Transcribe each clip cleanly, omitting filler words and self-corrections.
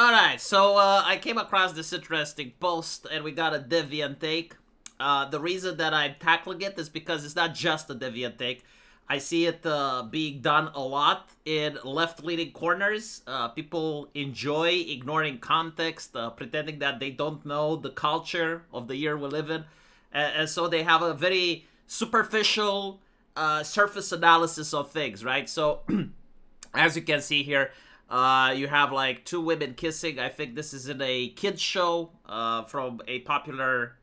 Alright, so I came across this interesting post and we got a deviant take. The reason that I'm tackling it is because it's not just a deviant take. I see it being done a lot in left-leaning corners. People enjoy ignoring context, pretending that they don't know the culture of the year we live in. And so they have a very superficial surface analysis of things, right? So, as you can see here, you have like two women kissing. I think this is in a kids show from a popular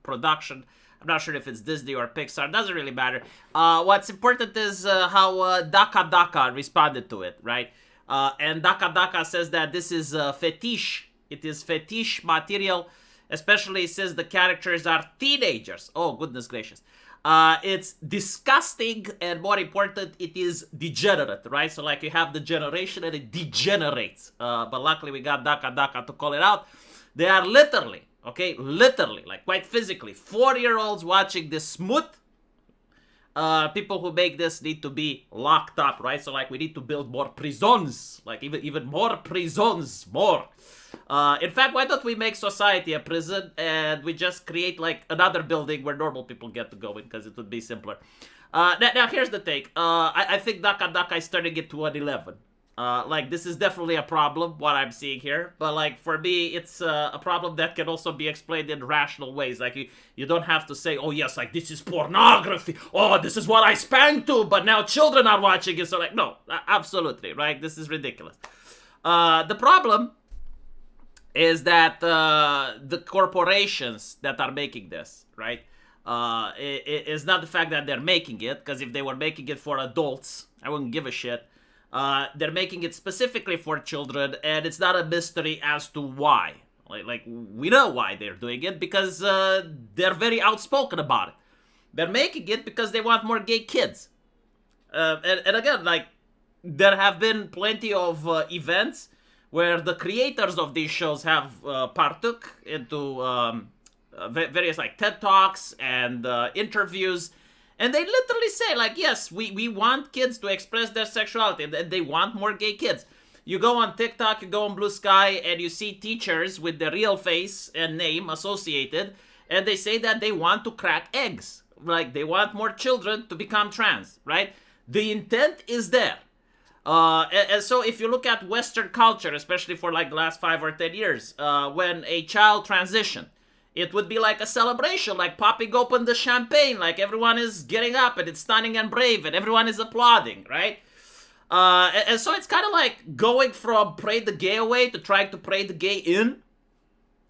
production. I'm not sure if it's Disney or Pixar. Doesn't really matter. What's important is how Daka Daka responded to it, right? And Daka Daka says that this is fetish. It is fetish material. Especially says the characters are teenagers. Oh, goodness gracious. It's disgusting, and more important, it is degenerate, right? So like you have the generation and it degenerates. But luckily we got Daka Daka to call it out. They are literally, okay, literally, like quite physically, 4-year-olds watching this smut. People who make this need to be locked up, right? So like we need to build more prisons, like even more prisons, more. In fact, why don't we make society a prison and we just create like another building where normal people get to go in, because it would be simpler. Now here's the take. I think Daka Daka is turning it to an 11. Like this is definitely a problem, what I'm seeing here. But like for me, it's a problem that can also be explained in rational ways. Like you don't have to say, oh yes, like this is pornography. Oh, this is what I spanked to, but now children are watching it. So like, no, absolutely, right? This is ridiculous. The problem is that the corporations that are making this, right? It's not the fact that they're making it, because if they were making it for adults, I wouldn't give a shit. They're making it specifically for children, and it's not a mystery as to why. Like we know why they're doing it, because they're very outspoken about it. They're making it because they want more gay kids. And again, like, there have been plenty of events where the creators of these shows have partook into various like TED Talks and interviews. And they literally say, like, yes, we want kids to express their sexuality, and they want more gay kids. You go on TikTok, you go on Blue Sky, and you see teachers with their real face and name associated, and they say that they want to crack eggs. Like, they want more children to become trans, right? The intent is there. And so if you look at Western culture, especially for like the last 5 or 10 years, when a child transitioned, it would be like a celebration, like popping open the champagne, like everyone is getting up and it's stunning and brave and everyone is applauding, right? And so it's kind of like going from pray the gay away to trying to pray the gay in.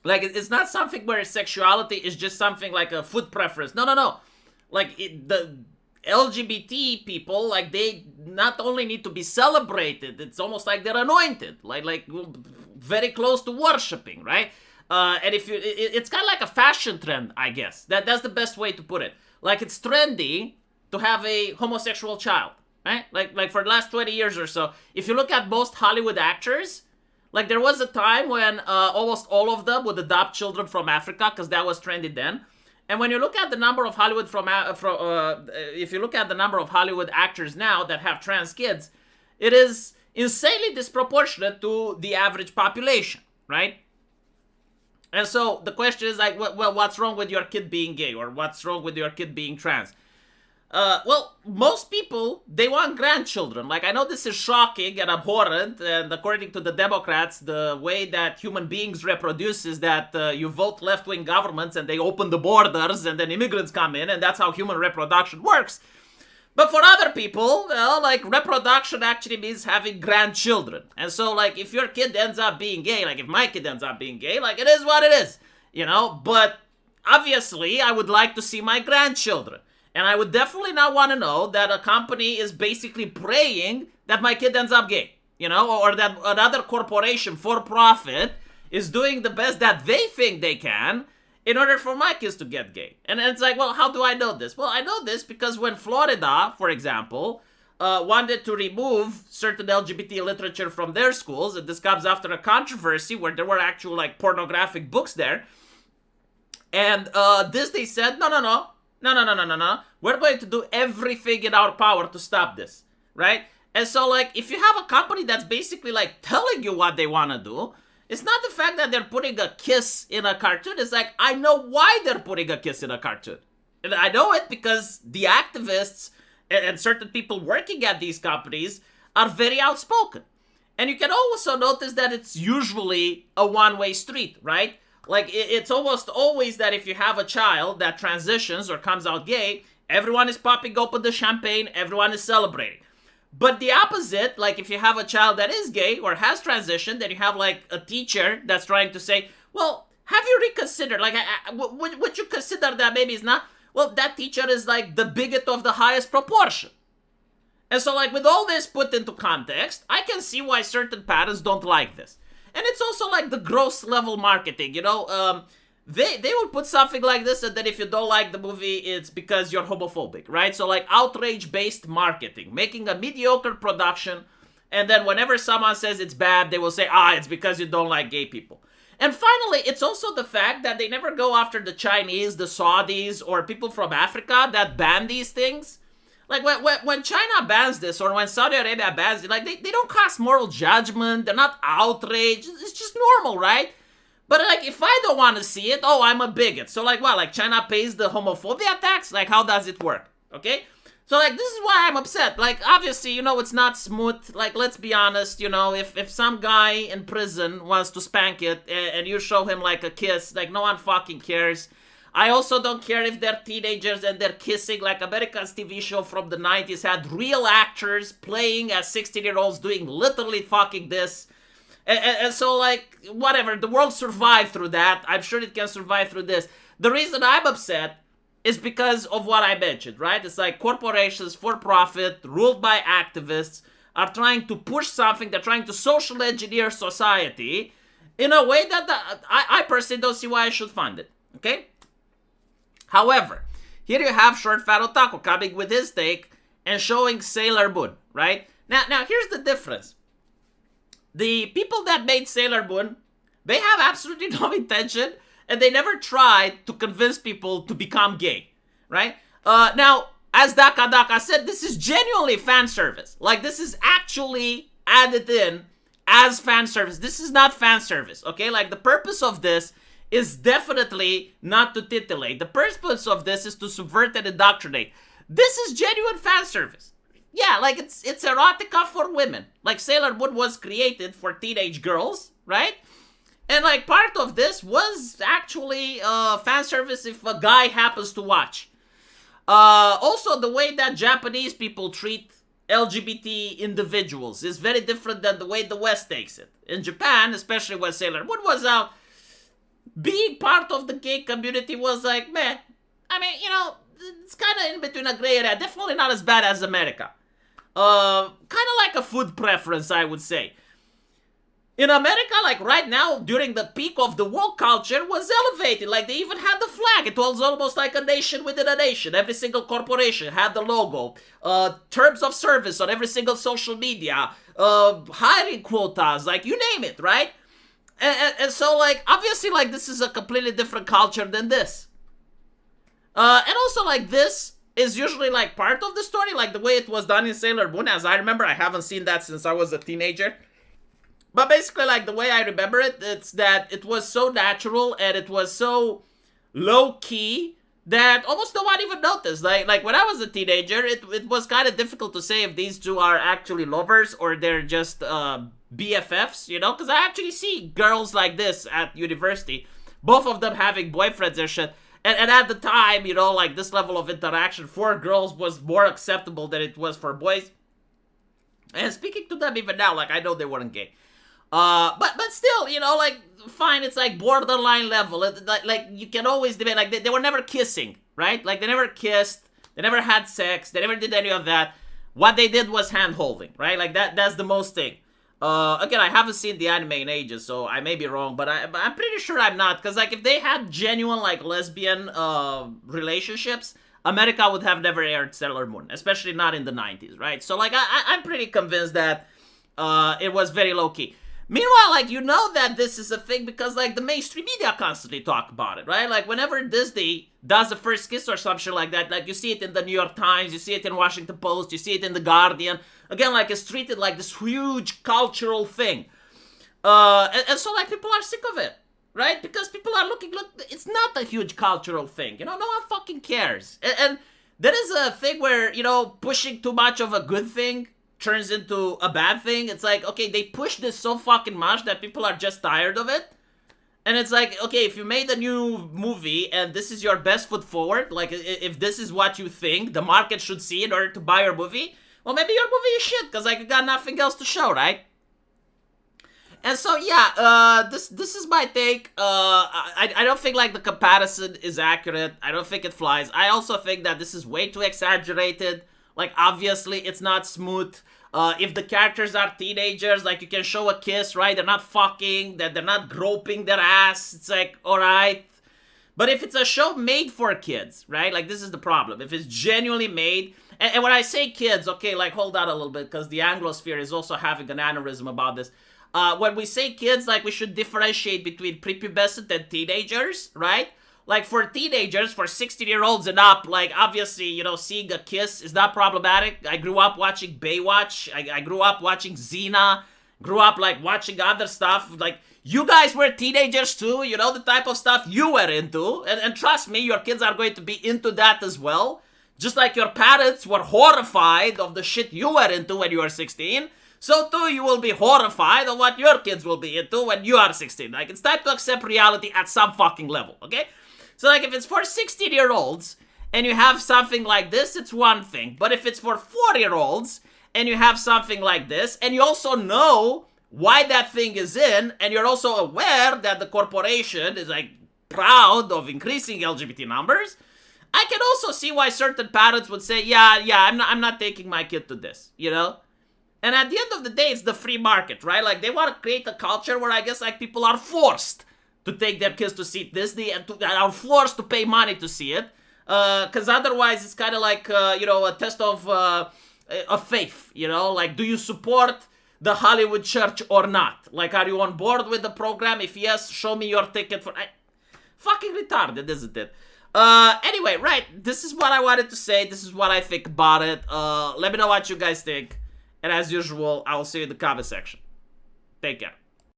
Like, it's not something where sexuality is just something like a food preference. No. Like, the LGBT people, like, they not only need to be celebrated, it's almost like they're anointed, like very close to worshiping, right? And if you, it's kind of like a fashion trend, I guess. That's the best way to put it. Like, it's trendy to have a homosexual child, right? Like for the last 20 years or so, if you look at most Hollywood actors, like there was a time when almost all of them would adopt children from Africa because that was trendy then. And when you look at the number of Hollywood if you look at the number of Hollywood actors now that have trans kids, it is insanely disproportionate to the average population, right? And so the question is like, well, what's wrong with your kid being gay, or what's wrong with your kid being trans? Well, most people, they want grandchildren. Like, I know this is shocking and abhorrent, and according to the Democrats, the way that human beings reproduce is that you vote left-wing governments and they open the borders and then immigrants come in, and that's how human reproduction works. But for other people, well, like, reproduction actually means having grandchildren. And so, like, if your kid ends up being gay, like, if my kid ends up being gay, like, it is what it is, you know? But obviously, I would like to see my grandchildren. And I would definitely not want to know that a company is basically praying that my kid ends up gay, you know? Or that another corporation, for profit, is doing the best that they think they can in order for my kids to get gay. And it's like, well, how do I know this? Well, I know this because when Florida, for example, wanted to remove certain LGBT literature from their schools, and this comes after a controversy where there were actual, like, pornographic books there, and Disney said, no. We're going to do everything in our power to stop this, right? And so, like, if you have a company that's basically, like, telling you what they want to do, It's not the fact that they're putting a kiss in a cartoon. It's like, I know why they're putting a kiss in a cartoon. And I know it because the activists and certain people working at these companies are very outspoken. And you can also notice that it's usually a one-way street, right? Like, it's almost always that if you have a child that transitions or comes out gay, everyone is popping open the champagne, everyone is celebrating. But the opposite, like if you have a child that is gay or has transitioned, then you have like a teacher that's trying to say, well, have you reconsidered? Like, would you consider that maybe it's not? Well, that teacher is like the bigot of the highest proportion. And so like with all this put into context, I can see why certain parents don't like this. And it's also like the gross level marketing, you know? They will put something like this, and then if you don't like the movie, it's because you're homophobic, right? So like outrage-based marketing, making a mediocre production, and then whenever someone says it's bad, they will say, it's because you don't like gay people. And finally, it's also the fact that they never go after the Chinese, the Saudis, or people from Africa that ban these things. Like when China bans this, or when Saudi Arabia bans it, like they don't cast moral judgment, they're not outraged, it's just normal, right? But like, if I don't want to see it, I'm a bigot. So like, what? Like China pays the homophobia tax? Like, how does it work? Okay? So like, this is why I'm upset. Like, obviously, you know, it's not smooth. Like, let's be honest, you know, if some guy in prison wants to spank it and you show him like a kiss, like no one fucking cares. I also don't care if they're teenagers and they're kissing. Like, America's TV show from the 90s had real actors playing as 16-year-olds doing literally fucking this. And so, like, whatever, the world survived through that. I'm sure it can survive through this. The reason I'm upset is because of what I mentioned, right? It's like corporations, for profit, ruled by activists, are trying to push something. They're trying to social engineer society in a way that I personally don't see why I should fund it, okay? However, here you have Short Fat Otaku coming with his take and showing Sailor Moon, right? Now here's the difference. The people that made Sailor Moon, they have absolutely no intention, and they never tried to convince people to become gay, right? Now, as Daka said, this is genuinely fan service. Like, this is actually added in as fan service. This is not fan service, okay? Like, the purpose of this is definitely not to titillate. The purpose of this is to subvert and indoctrinate. This is genuine fan service. Yeah, like, it's erotica for women. Like, Sailor Moon was created for teenage girls, right? And, like, part of this was actually fan service if a guy happens to watch. Also, the way that Japanese people treat LGBT individuals is very different than the way the West takes it. In Japan, especially when Sailor Moon was out, being part of the gay community was like, meh. I mean, you know, it's kind of in between a gray area. Definitely not as bad as America. Kind of like a food preference, I would say. In America, like right now, during the peak of the woke culture, was elevated. Like, they even had the flag. It was almost like a nation within a nation. Every single corporation had the logo. Terms of service on every single social media. Hiring quotas, like, you name it, right? And so, like, obviously, like, this is a completely different culture than this. And also, like, this is usually, like, part of the story, like, the way it was done in Sailor Moon. As I remember, I haven't seen that since I was a teenager. But basically, like, the way I remember it, it's that it was so natural and it was so low-key that almost no one even noticed. Like when I was a teenager, it was kind of difficult to say if these two are actually lovers or they're just BFFs, you know? Because I actually see girls like this at university, both of them having boyfriends and shit. And at the time, you know, like, this level of interaction for girls was more acceptable than it was for boys. And speaking to them even now, like, I know they weren't gay. But still, you know, like, fine, it's like borderline level. Like, you can always debate, like, they were never kissing, right? Like, they never kissed, they never had sex, they never did any of that. What they did was hand-holding, right? Like, that's the most thing. Again, I haven't seen the anime in ages, so I may be wrong, but I'm pretty sure I'm not. Because, like, if they had genuine, like, lesbian relationships, America would have never aired Sailor Moon, especially not in the 90s, right? So, like, I'm pretty convinced that it was very low-key. Meanwhile, like, you know that this is a thing because, like, the mainstream media constantly talk about it, right? Like, whenever Disney does a first kiss or some shit like that, like, you see it in the New York Times, you see it in Washington Post, you see it in The Guardian. Again, like, it's treated like this huge cultural thing. And so like people are sick of it, right? Because people are look, it's not a huge cultural thing, you know, no one fucking cares. And there is a thing where, you know, pushing too much of a good thing turns into a bad thing. It's like, okay, they push this so fucking much that people are just tired of it. And it's like, okay, if you made a new movie and this is your best foot forward, like if this is what you think the market should see in order to buy your movie, well, maybe your movie is shit because like you got nothing else to show, right? And so yeah, this is my take. I don't think like the comparison is accurate. I don't think it flies. I also think that this is way too exaggerated. Like obviously it's not smooth. If the characters are teenagers, like you can show a kiss, right? They're not fucking, that they're not groping their ass. It's like, all right. But if it's a show made for kids, right? Like this is the problem. If it's genuinely made, and when I say kids, okay, like hold on a little bit because the Anglosphere is also having an aneurysm about this. When we say kids, like we should differentiate between prepubescent and teenagers, right? Like for teenagers, for 16-year-olds and up, like obviously, you know, seeing a kiss is not problematic. I grew up watching Baywatch. I grew up watching Xena. Grew up like watching other stuff. Like you guys were teenagers too, you know, the type of stuff you were into. And trust me, your kids are going to be into that as well. Just like your parents were horrified of the shit you were into when you were 16. So too, you will be horrified of what your kids will be into when you are 16. Like, it's time to accept reality at some fucking level, okay? So, like, if it's for 16-year-olds and you have something like this, it's one thing. But if it's for 4-year-olds and you have something like this, and you also know why that thing is in, and you're also aware that the corporation is, like, proud of increasing LGBT numbers, I can also see why certain parents would say, yeah, I'm not taking my kid to this, you know? And at the end of the day, it's the free market, right? Like, they want to create a culture where I guess, like, people are forced to take their kids to see Disney and are forced to pay money to see it. Because otherwise, it's kind of like, you know, a test of faith, you know? Like, do you support the Hollywood church or not? Like, are you on board with the program? If yes, show me your ticket for... Fucking retarded, isn't it? Anyway, right, this is what I wanted to say. This is what I think about it. Let me know what you guys think. And as usual, I will see you in the comment section. Take care.